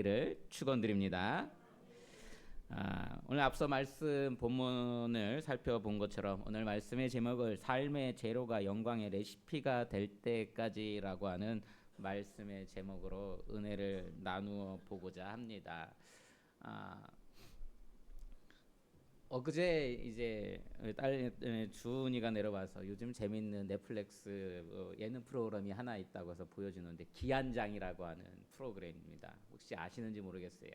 를 축원드립니다. 오늘 앞서 말씀 본문을 살펴본 것처럼 오늘 말씀의 제목을 삶의 재료가 영광의 레시피가 될 때까지라고 하는 말씀의 제목으로 은혜를 나누어 보고자 합니다. 엊그제 이제 딸 주은이가 내려와서 요즘 재밌는 넷플릭스 예능 프로그램이 하나 있다고 해서 보여주는데 기안장이라고 하는 프로그램입니다. 혹시 아시는지 모르겠어요.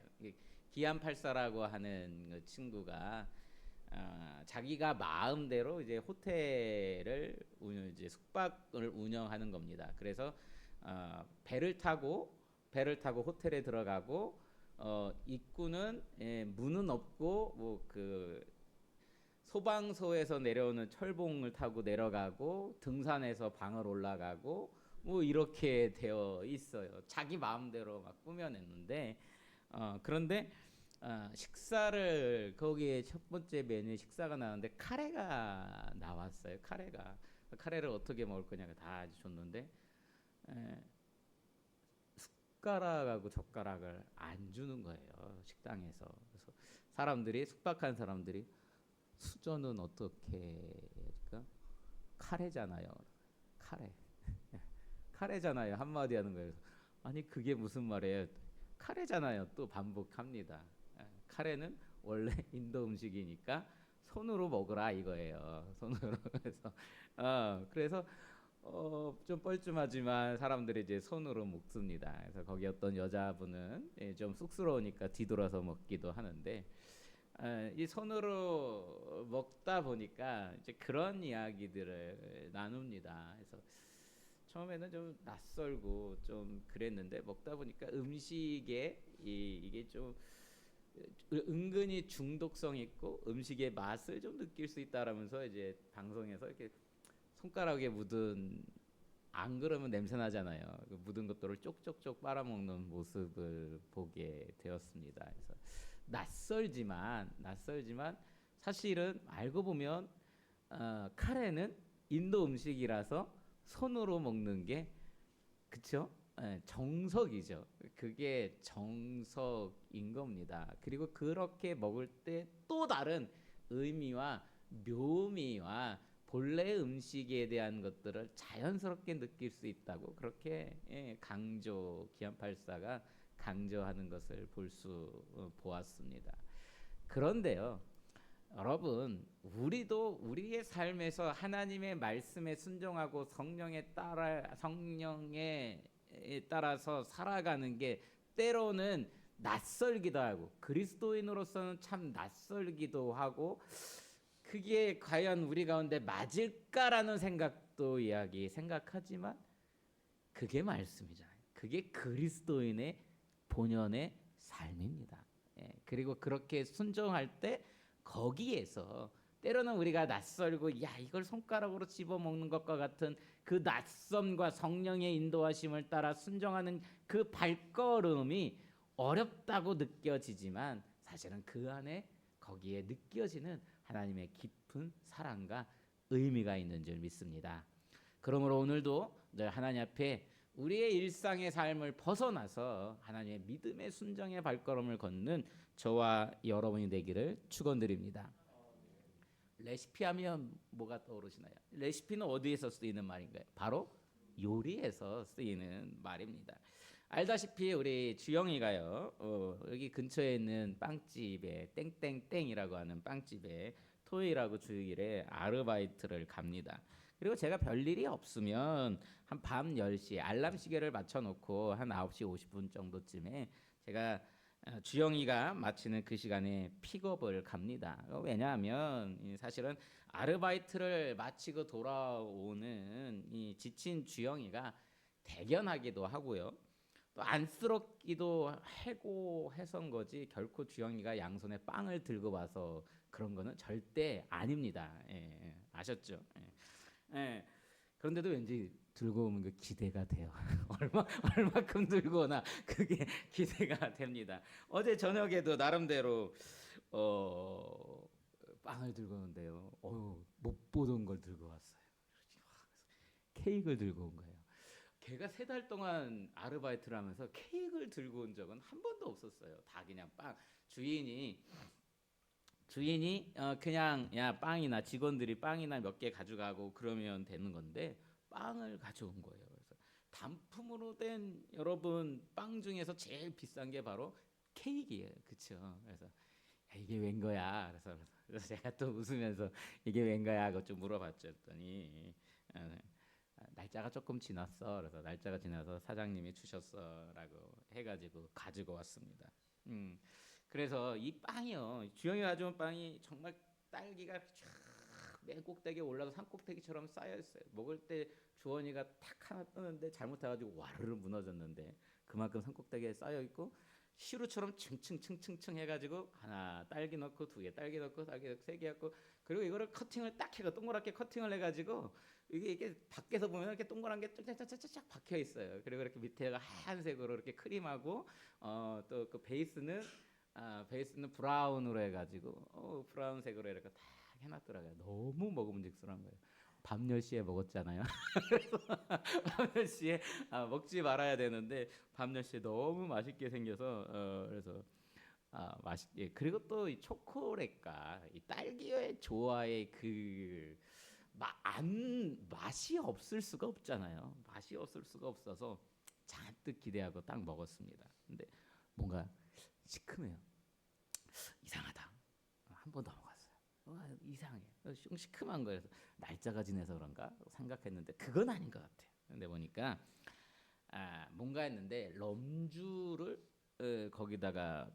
기안84라고 하는 그 친구가 자기가 마음대로 이제 호텔을 이제 숙박을 운영하는 겁니다. 그래서 배를 타고 호텔에 들어가고 입구는 문은 없고 뭐 그 소방서에서 내려오는 철봉을 타고 내려가고 등산해서 방을 올라가고 뭐 이렇게 되어 있어요. 자기 마음대로 막 꾸며냈는데 그런데 식사를 거기에 첫 번째 메뉴 식사가 나왔는데 카레가 나왔어요. 카레를 어떻게 먹을 거냐가 다 줬는데 숟가락하고 젓가락을 안 주는 거예요. 식당에서. 그래서 숙박한 사람들이 수저는 어떻게 할까? 카레잖아요. 카레. 카레잖아요. 한마디 하는 거예요. 아니 그게 무슨 말이에요? 카레잖아요. 또 반복합니다. 카레는 원래 인도 음식이니까 손으로 먹으라 이거예요. 손으로. 그래서 좀 뻘쭘하지만 사람들이 이제 손으로 먹습니다. 그래서 거기 어떤 여자분은 좀 쑥스러우니까 뒤돌아서 먹기도 하는데 이 손으로 먹다 보니까 이제 그런 이야기들을 나눕니다. 그래서 처음에는 좀 낯설고 좀 그랬는데 먹다 보니까 음식에 이게 좀 은근히 중독성 있고 음식의 맛을 좀 느낄 수 있다라면서 이제 방송에서 이렇게 손가락에 묻은 안 그러면 냄새 나잖아요. 그 묻은 것들을 쪽쪽쪽 빨아먹는 모습을 보게 되었습니다. 그래서 낯설지만 사실은 알고 보면 카레는 인도 음식이라서 손으로 먹는 게 그쵸? 정석이죠. 그게 정석인 겁니다. 그리고 그렇게 먹을 때 또 다른 의미와 묘미와 본래 음식에 대한 것들을 자연스럽게 느낄 수 있다고 그렇게 기안84가 강조하는 것을 볼 수 보았습니다. 그런데요, 여러분, 우리도 우리의 삶에서 하나님의 말씀에 순종하고 성령에 따라서 살아가는 게 때로는 낯설기도 하고 그리스도인으로서는 참 낯설기도 하고 그게 과연 우리 가운데 맞을까라는 생각하지만 그게 말씀이잖아요. 그게 그리스도인의 본연의 삶입니다. 그리고 그렇게 순종할 때 거기에서 때로는 우리가 낯설고 야 이걸 손가락으로 집어 먹는 것과 같은 그 낯섦과 성령의 인도하심을 따라 순종하는 그 발걸음이 어렵다고 느껴지지만 사실은 그 안에 거기에 느껴지는 하나님의 깊은 사랑과 의미가 있는 줄 믿습니다. 그러므로 오늘도 늘 하나님 앞에 우리의 일상의 삶을 벗어나서 하나님의 믿음의 순종의 발걸음을 걷는 저와 여러분이 되기를 축원드립니다. 레시피 하면 뭐가 떠오르시나요? 레시피는 어디에서 쓰이는 말인가요? 바로 요리에서 쓰이는 말입니다. 알다시피 우리 주영이가요 여기 근처에 있는 빵집에 땡땡땡이라고 하는 빵집에 토요일하고 주일에 아르바이트를 갑니다. 그리고 제가 별일이 없으면 한 밤 10시 알람 시계를 맞춰놓고 한 9시 50분 정도쯤에 제가 주영이가 마치는 그 시간에 픽업을 갑니다. 왜냐하면 사실은 아르바이트를 마치고 돌아오는 이 지친 주영이가 대견하기도 하고요. 또 안쓰럽기도 하고 해서인 거지 결코 주영이가 양손에 빵을 들고 와서 그런 거는 절대 아닙니다. 아셨죠? 예. 그런데도 왠지 들고 오면 그 기대가 돼요. 얼마큼 들고 오나 그게 기대가 됩니다. 어제 저녁에도 나름대로 어, 빵을 들고 오는데요. 못 보던 걸 들고 왔어요. 케이크를 들고 온 거예요. 걔가 3달 동안 아르바이트를 하면서 케이크를 들고 온 적은 한 번도 없었어요. 다 그냥 빵. 주인이 그냥 야 빵이나 직원들이 빵이나 몇 개 가져가고 그러면 되는 건데 빵을 가져온 거예요. 그래서 단품으로 된 여러분 빵 중에서 제일 비싼 게 바로 케이크예요. 그렇죠? 그래서 야, 이게 웬 거야? 그래서 제가 또 웃으면서 이게 웬 거야? 하고 좀 물어봤죠. 했더니 어, 날짜가 조금 지났어. 그래서 날짜가 지나서 사장님이 주셨어라고 해가지고 가지고 왔습니다. 음. 그래서 이 빵이요, 주영이 가져온 빵이 정말 딸기가 쫙맨 꼭대기에 올라서 산꼭대기처럼 쌓여 있어요. 먹을 때 주원이가 탁 하나 뜨는데 잘못해가지고 와르르 무너졌는데 그만큼 산꼭대기에 쌓여 있고 시루처럼 층층층층층 해가지고 하나 딸기 넣고 2개 딸기 넣고 3개 넣고 그리고 이거를 커팅을 딱 해가 동그랗게 커팅을 해가지고 이게 밖에서 보면 이렇게 동그란 게 쫙쫙쫙쫙 박혀 있어요. 그리고 이렇게 밑에가 하얀색으로 이렇게 크림하고 또 그 베이스는 브라운으로 해가지고 브라운색으로 이렇게 딱 해놨더라고요. 너무 먹음직스러운 거예요. 밤 10시에 먹었잖아요. 그래서 밤 10시에 먹지 말아야 되는데 밤 10시에 너무 맛있게 생겨서 그래서 맛있게. 그리고 또 이 초콜릿과 이 딸기의 조화의 그 맛이 없을 수가 없잖아요. 맛이 없을 수가 없어서 잔뜩 기대하고 딱 먹었습니다. 근데 뭔가 시큼해요. 이상하다. 한 번 더 먹었어요. 이상해. 좀 시큼한 거여서 날짜가 지내서 그런가 생각했는데 그건 아닌 것 같아요. 근데 보니까 뭔가 했는데 럼주를 거기다가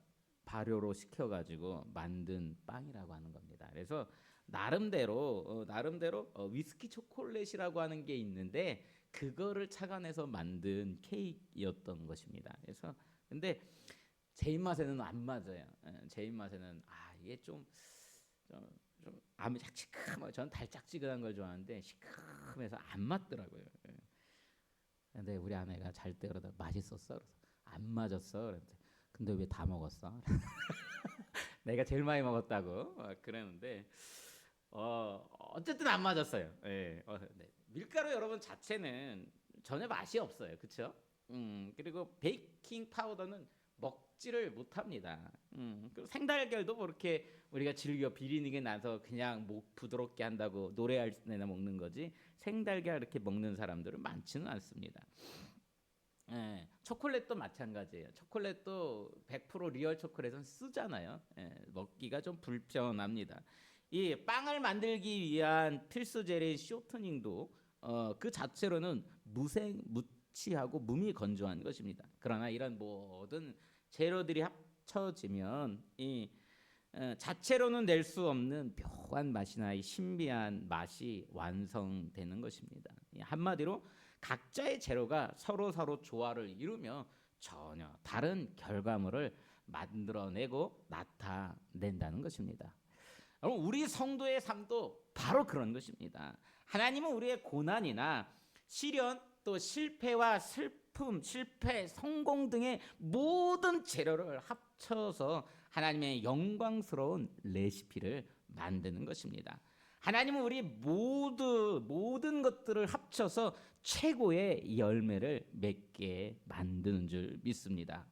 발효로 시켜가지고 만든 빵이라고 하는 겁니다. 그래서 나름대로 위스키 초콜릿이라고 하는 게 있는데 그거를 착안해서 만든 케이크였던 것입니다. 그래서 근데 제 입맛에는 안 맞아요. 제 입맛에는 이게 좀 시큼하고 저는 달짝지근한 걸 좋아하는데 시큼해서 안 맞더라고요. 근데 우리 아내가 잘 때 그러다 맛있었어. 그래서 안 맞았어. 그랬는데 근데 왜 다 먹었어? 내가 제일 많이 먹었다고 그랬는데 어쨌든 안 맞았어요. 네. 밀가루 여러분 자체는 전혀 맛이 없어요. 그렇죠? 그리고 베이킹 파우더는 먹지를 못합니다. 그리고 생달걀도 그렇게 우리가 즐겨 비리는 나서 그냥 목 부드럽게 한다고 노래할 때나 먹는 거지 생달걀 이렇게 먹는 사람들은 많지는 않습니다. 초콜릿도 마찬가지예요. 초콜릿도 100% 리얼 초콜릿은 쓰잖아요. 먹기가 좀 불편합니다. 이 빵을 만들기 위한 필수 재료인 쇼트닝도 그 자체로는 무취하고 무미건조한 것입니다. 그러나 이런 모든 재료들이 합쳐지면 이 자체로는 낼 수 없는 묘한 맛이나 이 신비한 맛이 완성되는 것입니다. 한마디로 각자의 재료가 서로 조화를 이루며 전혀 다른 결과물을 만들어내고 나타낸다는 것입니다. 여러분 우리 성도의 삶도 바로 그런 것입니다. 하나님은 우리의 고난이나 시련 또 실패와 슬픔, 실패, 성공 등의 모든 재료를 합쳐서 하나님의 영광스러운 레시피를 만드는 것입니다. 하나님은 우리 모든 것들을 합쳐서 최고의 열매를 맺게 만드는 줄 믿습니다.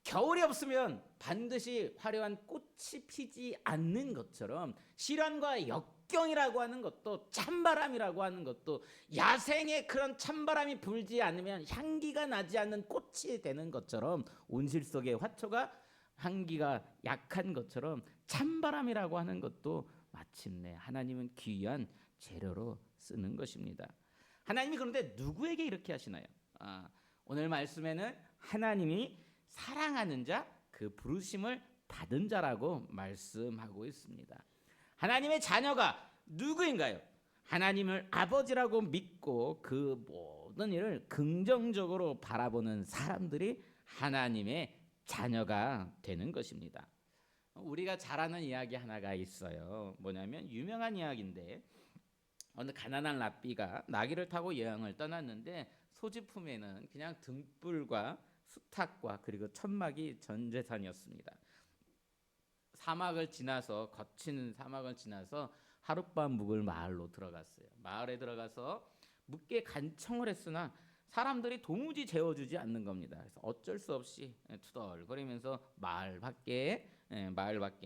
겨울이 없으면 반드시 화려한 꽃이 피지 않는 것처럼 시련과 역경이라고 하는 것도 찬바람이라고 하는 것도 야생의 그런 찬바람이 불지 않으면 향기가 나지 않는 꽃이 되는 것처럼 온실 속의 화초가 향기가 약한 것처럼 찬바람이라고 하는 것도 마침내 하나님은 귀한 재료로 쓰는 것입니다. 하나님이 그런데 누구에게 이렇게 하시나요? 오늘 말씀에는 하나님이 사랑하는 자, 그 부르심을 받은 자라고 말씀하고 있습니다. 하나님의 자녀가 누구인가요? 하나님을 아버지라고 믿고 그 모든 일을 긍정적으로 바라보는 사람들이 하나님의 자녀가 되는 것입니다. 우리가 잘 아는 이야기 하나가 있어요. 뭐냐면 유명한 이야기인데 어느 가난한 랍비가 나귀를 타고 여행을 떠났는데 소지품에는 그냥 등불과 수탉과 그리고 천막이 전 재산이었습니다. 거친 사막을 지나서 하룻밤 묵을 마을로 들어갔어요. 마을에 들어가서 묵게 간청을 했으나 사람들이 도무지 재워주지 않는 겁니다. 그래서 어쩔 수 없이 투덜거리면서 마을 밖에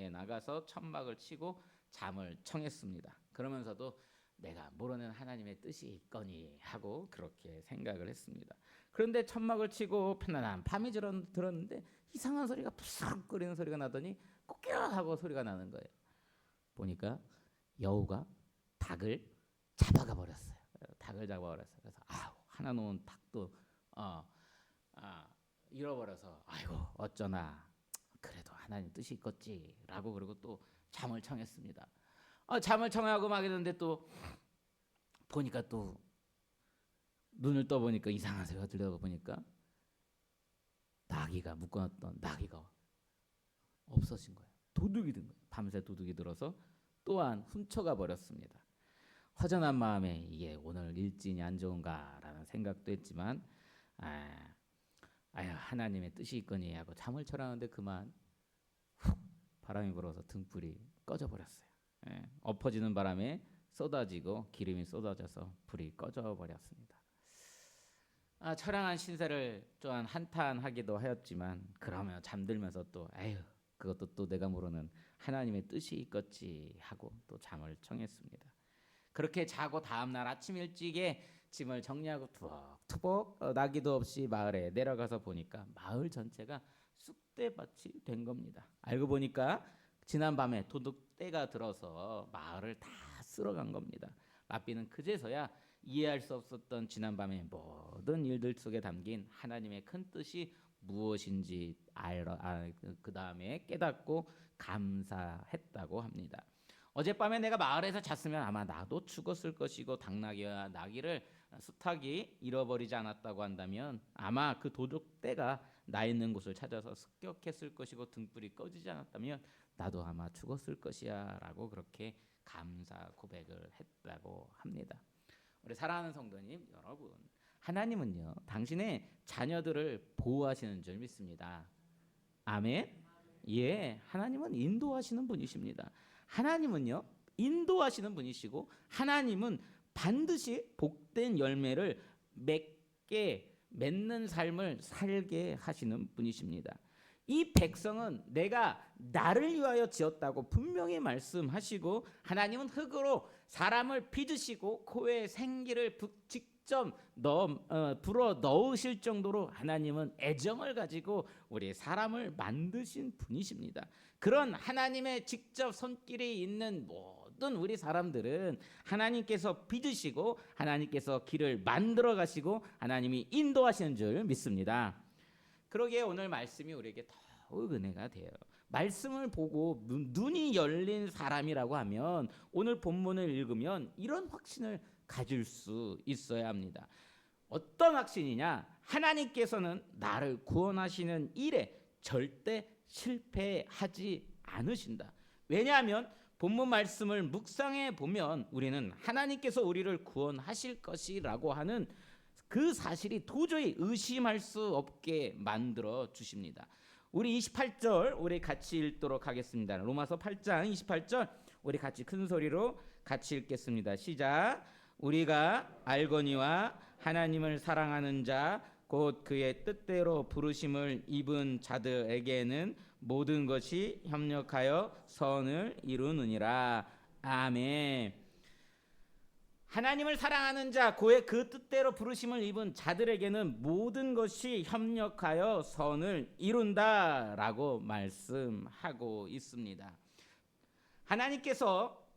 나가서 천막을 치고 잠을 청했습니다. 그러면서도 내가 모르는 하나님의 뜻이 있거니 하고 그렇게 생각을 했습니다. 그런데 천막을 치고 편안한 밤이 들었는데 이상한 소리가 푸석거리는 소리가 나더니 꼬끼 하고 소리가 나는 거예요. 보니까 여우가 닭을 잡아가 버렸어요. 그래서 하나 놓은 닭도 잃어버려서 아이고 어쩌나 그래도 하나님 뜻이 있겠지라고 그리고 또 잠을 청했습니다. 잠을 청하고 막 있는데 또 보니까 또 눈을 떠 보니까 이상한 소리가 들려보니까 나귀가 묶어놨던 나귀가 없어진 거예요. 도둑이 든 거예요. 밤새 도둑이 들어서 또한 훔쳐가 버렸습니다. 허전한 마음에 이게 오늘 일진이 안 좋은가라는 생각도 했지만 하나님의 뜻이 있거니 하고 잠을 청하는데 그만 훅 바람이 불어서 등불이 꺼져 버렸어요. 엎어지는 바람에 쏟아지고 기름이 쏟아져서 불이 꺼져 버렸습니다. 처량한 신세를 또한 한탄하기도 하였지만 그러면 잠들면서 또 그것도 또 내가 모르는 하나님의 뜻이 있겠지 하고 또 잠을 청했습니다. 그렇게 자고 다음날 아침 일찍에 짐을 정리하고 투벅투벅 나기도 없이 마을에 내려가서 보니까 마을 전체가 쑥대밭이 된 겁니다. 알고 보니까 지난밤에 도둑떼가 들어서 마을을 다 쓸어간 겁니다. 랍비는 그제서야 이해할 수 없었던 지난밤의 모든 일들 속에 담긴 하나님의 큰 뜻이 무엇인지 그 다음에 깨닫고 감사했다고 합니다. 어젯밤에 내가 마을에서 잤으면 아마 나도 죽었을 것이고 당나귀와 나귀를 수탉이 잃어버리지 않았다고 한다면 아마 그 도둑떼가 나 있는 곳을 찾아서 습격했을 것이고 등불이 꺼지지 않았다면 나도 아마 죽었을 것이야 라고 그렇게 감사 고백을 했다고 합니다. 우리 사랑하는 성도님 여러분, 하나님은요 당신의 자녀들을 보호하시는 줄 믿습니다. 아멘. 하나님은 인도하시는 분이십니다. 하나님은요 인도하시는 분이시고 하나님은 반드시 복된 열매를 맺는 삶을 살게 하시는 분이십니다. 이 백성은 내가 나를 위하여 지었다고 분명히 말씀하시고 하나님은 흙으로 사람을 빚으시고 코에 생기를 직접 불어 넣으실 정도로 하나님은 애정을 가지고 우리 사람을 만드신 분이십니다. 그런 하나님의 직접 손길이 있는 모든 우리 사람들은 하나님께서 빚으시고 하나님께서 길을 만들어 가시고 하나님이 인도하시는 줄 믿습니다. 그러기에 오늘 말씀이 우리에게 더욱 은혜가 돼요. 말씀을 보고 눈이 열린 사람이라고 하면 오늘 본문을 읽으면 이런 확신을 가질 수 있어야 합니다. 어떤 확신이냐? 하나님께서는 나를 구원하시는 일에 절대 실패하지 않으신다. 왜냐하면 본문 말씀을 묵상해 보면 우리는 하나님께서 우리를 구원하실 것이라고 하는 그 사실이 도저히 의심할 수 없게 만들어 주십니다. 우리 28절 우리 같이 읽도록 하겠습니다. 로마서 8장 28절 우리 같이 큰 소리로 같이 읽겠습니다. 시작. 우리가 알거니와 하나님을 사랑하는 자 곧 그의 뜻대로 부르심을 입은 자들에게는 모든 것이 협력하여 선을 이루느니라. 아멘. 하나님을 사랑하는 자, 그 뜻대로 부르심을 입은 자들에게는 모든 것이 협력하여 선을 이룬다라고 말씀하고 있습니다. 하나님께서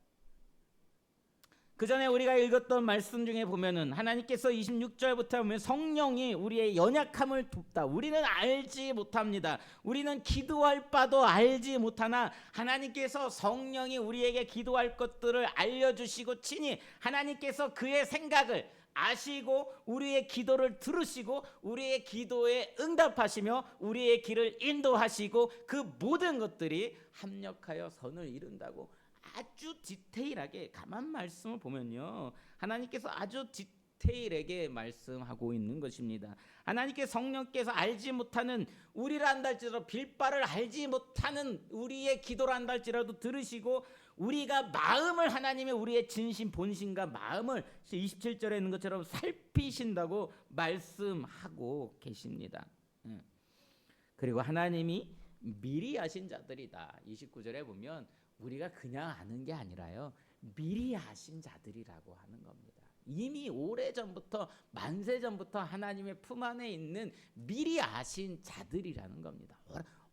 그 전에 우리가 읽었던 말씀 중에 보면은 하나님께서 26절부터 보면 성령이 우리의 연약함을 돕다. 우리는 알지 못합니다. 우리는 기도할 바도 알지 못하나 하나님께서 성령이 우리에게 기도할 것들을 알려주시고 친히 하나님께서 그의 생각을 아시고 우리의 기도를 들으시고 우리의 기도에 응답하시며 우리의 길을 인도하시고 그 모든 것들이 합력하여 선을 이룬다고 아주 디테일하게 가만 말씀을 보면요 하나님께서 아주 디테일하게 말씀하고 있는 것입니다. 하나님께 성령께서 알지 못하는 우리라 한다 할지라도 빌바를 알지 못하는 우리의 기도를 한다 할지라도 들으시고 우리가 마음을 하나님의 우리의 진심 본심과 마음을 27절에 있는 것처럼 살피신다고 말씀하고 계십니다. 그리고 하나님이 미리 아신 자들이다. 29절에 보면 우리가 그냥 아는 게 아니라요, 미리 아신 자들이라고 하는 겁니다. 이미 오래전부터 만세전부터 하나님의 품 안에 있는 미리 아신 자들이라는 겁니다.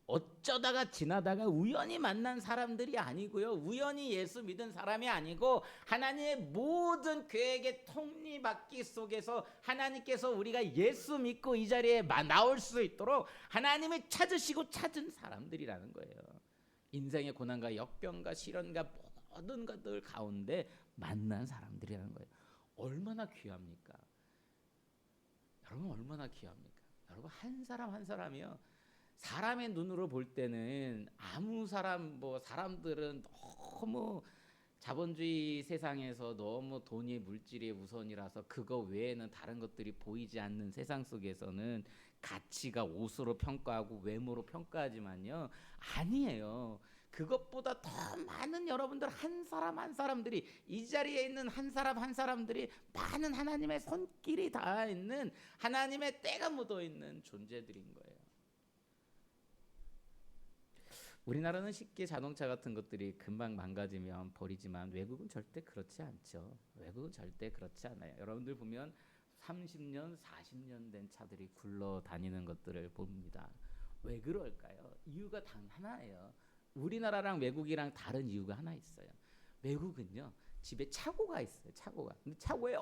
어쩌다가 지나다가 우연히 만난 사람들이 아니고요, 우연히 예수 믿은 사람이 아니고 하나님의 모든 계획의 톱니바퀴 속에서 하나님께서 우리가 예수 믿고 이 자리에 나올 수 있도록 하나님이 찾으시고 찾은 사람들이라는 거예요. 인생의 고난과 역병과 시련과 모든 것들 가운데 만난 사람들이라는 거예요. 얼마나 귀합니까? 여러분, 얼마나 귀합니까? 여러분, 한 사람 한 사람이요, 사람의 눈으로 볼 때는 아무 사람, 사람들은 너무 자본주의 세상에서 너무 돈이 물질이 우선이라서 그거 외에는 다른 것들이 보이지 않는 세상 속에서는 가치가 옷으로 평가하고 외모로 평가하지만요, 아니에요. 그것보다 더 많은 여러분들 한 사람 한 사람들이, 이 자리에 있는 한 사람 한 사람들이 많은 하나님의 손길이 닿아 있는, 하나님의 때가 묻어 있는 존재들인 거예요. 우리나라는 쉽게 자동차 같은 것들이 금방 망가지면 버리지만 외국은 절대 그렇지 않죠. 외국은 절대 그렇지 않아요. 여러분들 보면 30년, 40년 된 차들이 굴러다니는 것들을 봅니다. 왜 그럴까요? 이유가 단 하나예요. 우리나라랑 외국이랑 다른 이유가 하나 있어요. 외국은요, 집에 차고가 있어요. 차고가. 근데 차고에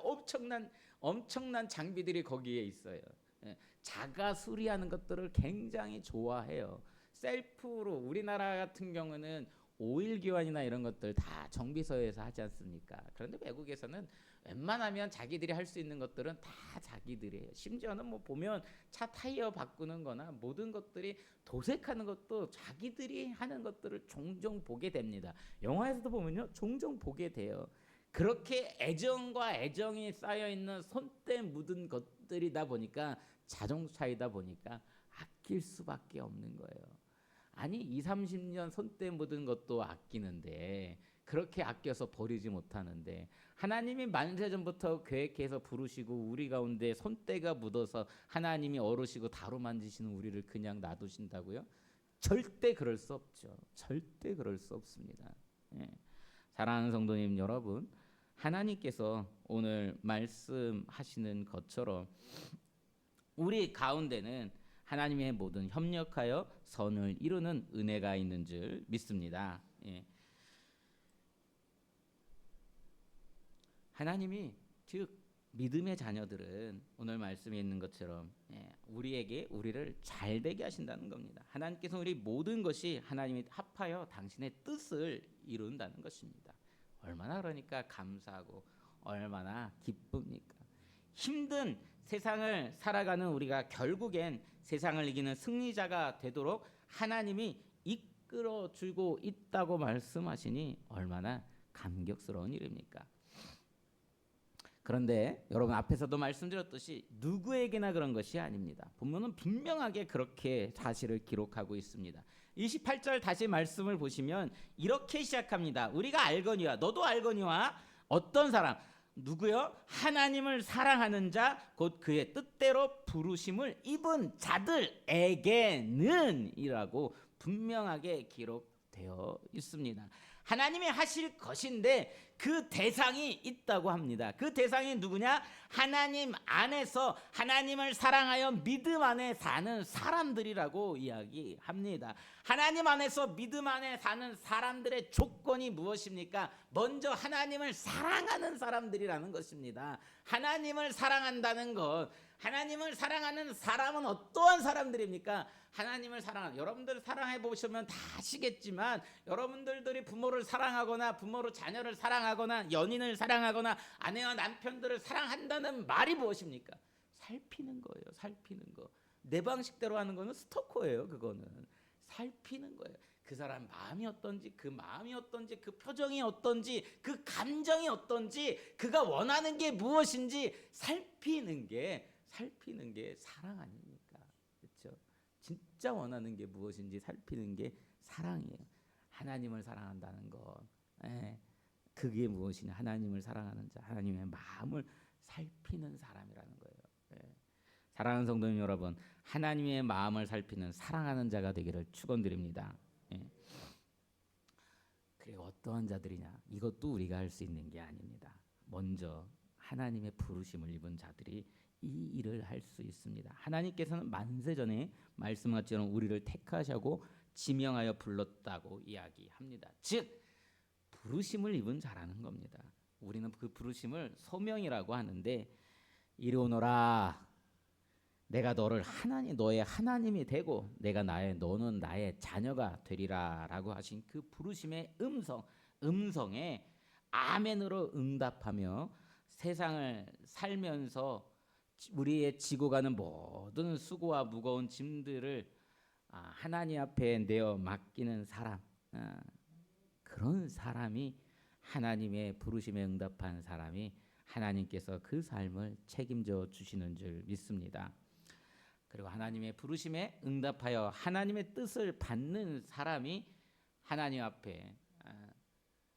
엄청난 장비들이 거기에 있어요. 자가 수리하는 것들을 굉장히 좋아해요. 셀프로, 우리나라 같은 경우는 오일 교환이나 이런 것들 다 정비소에서 하지 않습니까? 그런데 외국에서는 웬만하면 자기들이 할 수 있는 것들은 다 자기들이 해요. 심지어는 보면 차 타이어 바꾸는 거나 모든 것들이 도색하는 것도 자기들이 하는 것들을 종종 보게 됩니다. 영화에서도 보면요, 종종 보게 돼요. 그렇게 애정과 애정이 쌓여있는 손때 묻은 것들이다 보니까, 자동차이다 보니까 아낄 수밖에 없는 거예요. 아니, 20-30년 손때 묻은 것도 아끼는데 그렇게 아껴서 버리지 못하는데, 하나님이 만세전부터 계획해서 부르시고 우리 가운데 손때가 묻어서 하나님이 어르시고 다루 만지시는 우리를 그냥 놔두신다고요? 절대 그럴 수 없죠. 절대 그럴 수 없습니다. 사랑하는 성도님 여러분, 하나님께서 오늘 말씀하시는 것처럼 우리 가운데는 하나님의 모든 협력하여 선을 이루는 은혜가 있는 줄 믿습니다. 하나님이, 즉 믿음의 자녀들은 오늘 말씀에 있는 것처럼 우리에게 우리를 잘되게 하신다는 겁니다. 하나님께서 우리 모든 것이 하나님이 합하여 당신의 뜻을 이룬다는 것입니다. 얼마나 그러니까 감사하고 얼마나 기쁩니까? 힘든 세상을 살아가는 우리가 결국엔 세상을 이기는 승리자가 되도록 하나님이 이끌어주고 있다고 말씀하시니 얼마나 감격스러운 일입니까? 그런데 여러분, 앞에서도 말씀드렸듯이 누구에게나 그런 것이 아닙니다. 본문은 분명하게 그렇게 사실을 기록하고 있습니다. 28절 다시 말씀을 보시면 이렇게 시작합니다. 우리가 알거니와, 너도 알거니와, 어떤 사람, 누구요? 하나님을 사랑하는 자, 곧 그의 뜻대로 부르심을 입은 자들에게는 이라고 분명하게 기록되어 있습니다. 하나님이 하실 것인데 그 대상이 있다고 합니다. 그 대상이 누구냐? 하나님 안에서 하나님을 사랑하여 믿음 안에 사는 사람들이라고 이야기합니다. 하나님 안에서 믿음 안에 사는 사람들의 조건이 무엇입니까? 먼저 하나님을 사랑하는 사람들이라는 것입니다. 하나님을 사랑한다는 것, 하나님을 사랑하는 사람은 어떠한 사람들입니까? 하나님을 사랑하는, 여러분들 사랑해 보시면 다 아시겠지만, 여러분들이 부모를 사랑하거나 부모로 자녀를 사랑하거나 연인을 사랑하거나 아내와 남편들을 사랑한다는 말이 무엇입니까? 살피는 거예요. 살피는 거. 내 방식대로 하는 거는 스토커예요. 그거는 살피는 거예요. 그 사람 마음이 어떤지, 그 마음이 어떤지, 그 표정이 어떤지, 그 감정이 어떤지, 그가 원하는 게 무엇인지 살피는 게 사랑 아닙니까? 그렇죠? 진짜 원하는 게 무엇인지 살피는 게 사랑이에요. 하나님을 사랑한다는 것, 예, 그게 무엇이냐? 하나님을 사랑하는 자, 하나님의 마음을 살피는 사람이라는 거예요. 예. 사랑하는 성도님 여러분, 하나님의 마음을 살피는 사랑하는 자가 되기를 축원드립니다. 예. 그리고 어떠한 자들이냐? 이것도 우리가 할 수 있는 게 아닙니다. 먼저 하나님의 부르심을 입은 자들이 이 일을 할 수 있습니다. 하나님께서는 만세전에 말씀하셨지만 우리를 택하시고 지명하여 불렀다고 이야기합니다. 즉 부르심을 입은 자라는 겁니다. 우리는 그 부르심을 소명이라고 하는데, 이리 오너라, 내가 너를 너의 하나님이 되고 너는 나의 자녀가 되리라라고 하신 그 부르심의 음성에 아멘으로 응답하며 세상을 살면서 우리의 지고 가는 모든 수고와 무거운 짐들을 하나님 앞에 내어 맡기는 사람, 그런 사람이, 하나님의 부르심에 응답한 사람이 하나님께서 그 삶을 책임져 주시는 줄 믿습니다. 그리고 하나님의 부르심에 응답하여 하나님의 뜻을 받는 사람이 하나님 앞에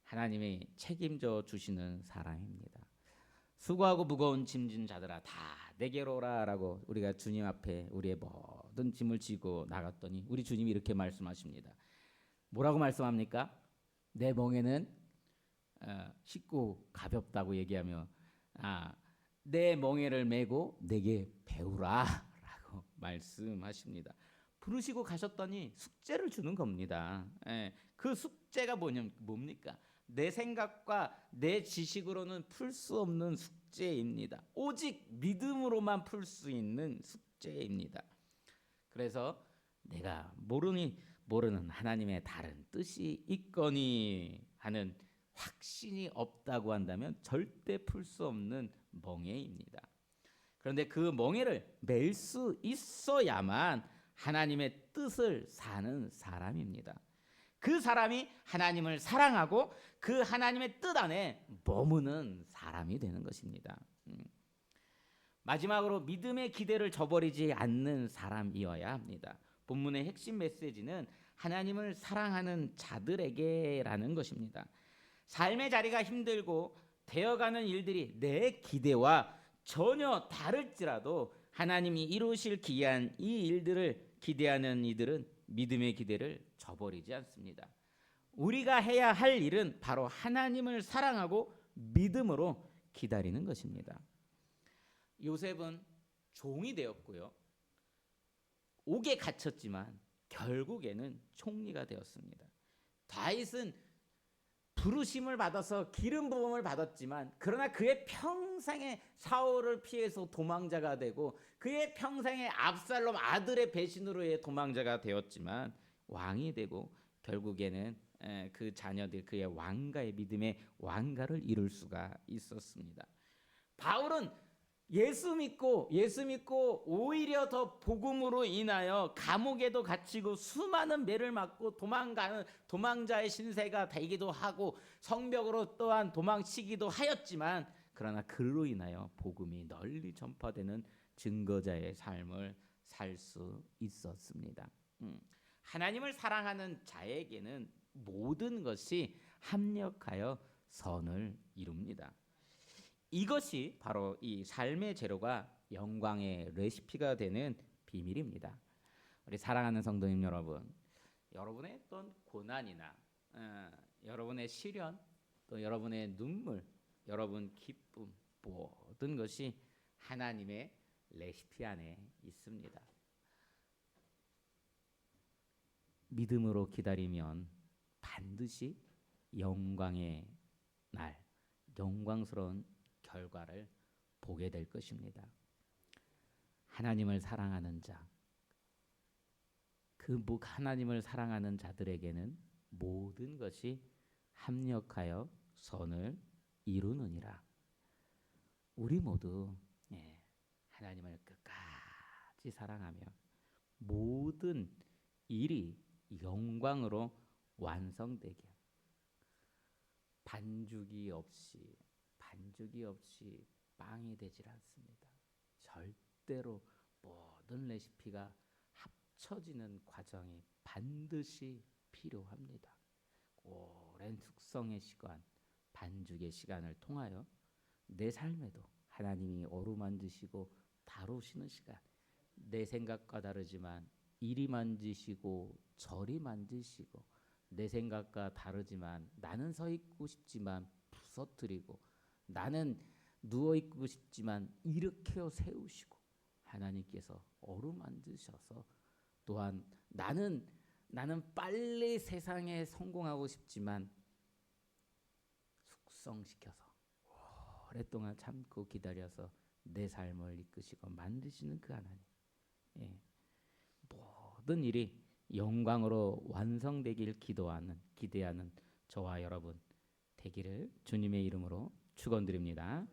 하나님이 책임져 주시는 사람입니다. 수고하고 무거운 짐진 자들아 다 내게로 오라라고 우리가 주님 앞에 우리의 모든 짐을 지고 나갔더니 우리 주님이 이렇게 말씀하십니다. 뭐라고 말씀합니까? 내 멍에는 쉽고 가볍다고 얘기하며 내 멍에를 메고 내게 배우라라고 말씀하십니다. 부르시고 가셨더니 숙제를 주는 겁니다. 그 숙제가 뭡니까? 내 생각과 내 지식으로는 풀 수 없는 숙제입니다. 오직 믿음으로만 풀 수 있는 숙제입니다. 그래서 내가 모르는 하나님의 다른 뜻이 있거니 하는 확신이 없다고 한다면 절대 풀 수 없는 멍에입니다. 그런데 그 멍에를 맬 수 있어야만 하나님의 뜻을 사는 사람입니다. 그 사람이 하나님을 사랑하고 그 하나님의 뜻 안에 머무는 사람이 되는 것입니다. 마지막으로 믿음의 기대를 저버리지 않는 사람이어야 합니다. 본문의 핵심 메시지는 하나님을 사랑하는 자들에게라는 것입니다. 삶의 자리가 힘들고 되어가는 일들이 내 기대와 전혀 다를지라도 하나님이 이루실 기이한 이 일들을 기대하는 이들은 믿음의 기대를 저버리지 않습니다. 우리가 해야 할 일은 바로 하나님을 사랑하고 믿음으로 기다리는 것입니다. 요셉은 종이 되었고요. 옥에 갇혔지만 결국에는 총리가 되었습니다. 다윗은 부르심을 받아서 기름 부음을 받았지만 그러나 그의 평생에 사울을 피해서 도망자가 되고 그의 평생에 압살롬 아들의 배신으로 의 도망자가 되었지만 왕이 되고 결국에는 그 자녀들 그의 왕가의 믿음의 왕가를 이룰 수가 있었습니다. 바울은 예수 믿고 오히려 더 복음으로 인하여 감옥에도 갇히고 수많은 매를 맞고 도망자의 신세가 되기도 하고 성벽으로 또한 도망치기도 하였지만 그러나 그로 인하여 복음이 널리 전파되는 증거자의 삶을 살 수 있었습니다. 하나님을 사랑하는 자에게는 모든 것이 합력하여 선을 이룹니다. 이것이 바로 이 삶의 재료가 영광의 레시피가 되는 비밀입니다. 우리 사랑하는 성도님 여러분, 여러분의 어떤 고난이나 여러분의 시련, 또 여러분의 눈물, 여러분 기쁨, 모든 것이 하나님의 레시피 안에 있습니다. 믿음으로 기다리면 반드시 영광의 날, 영광스러운 결과를 보게 될 것입니다. 하나님을 사랑하는 자, 하나님을 사랑하는 자들에게는 모든 것이 합력하여 선을 이루느니라. 우리 모두 하나님을 끝까지 사랑하며 모든 일이 영광으로 완성되게 반죽이 없이 빵이 되질 않습니다. 절대로 모든 레시피가 합쳐지는 과정이 반드시 필요합니다. 오랜 숙성의 시간, 반죽의 시간을 통하여 내 삶에도 하나님이 어루만지시고 다루시는 시간, 내 생각과 다르지만 이리 만지시고 저리 만지시고, 내 생각과 다르지만 나는 서 있고 싶지만 부서뜨리고, 나는 누워 있고 싶지만 일으켜 세우시고, 하나님께서 어루만지셔서, 또한 나는 빨리 세상에 성공하고 싶지만 숙성시켜서 오랫동안 참고 기다려서 내 삶을 이끄시고 만드시는 그 하나님. 예. 모든 일이 영광으로 완성되길 기대하는 저와 여러분 되기를 주님의 이름으로 축원드립니다.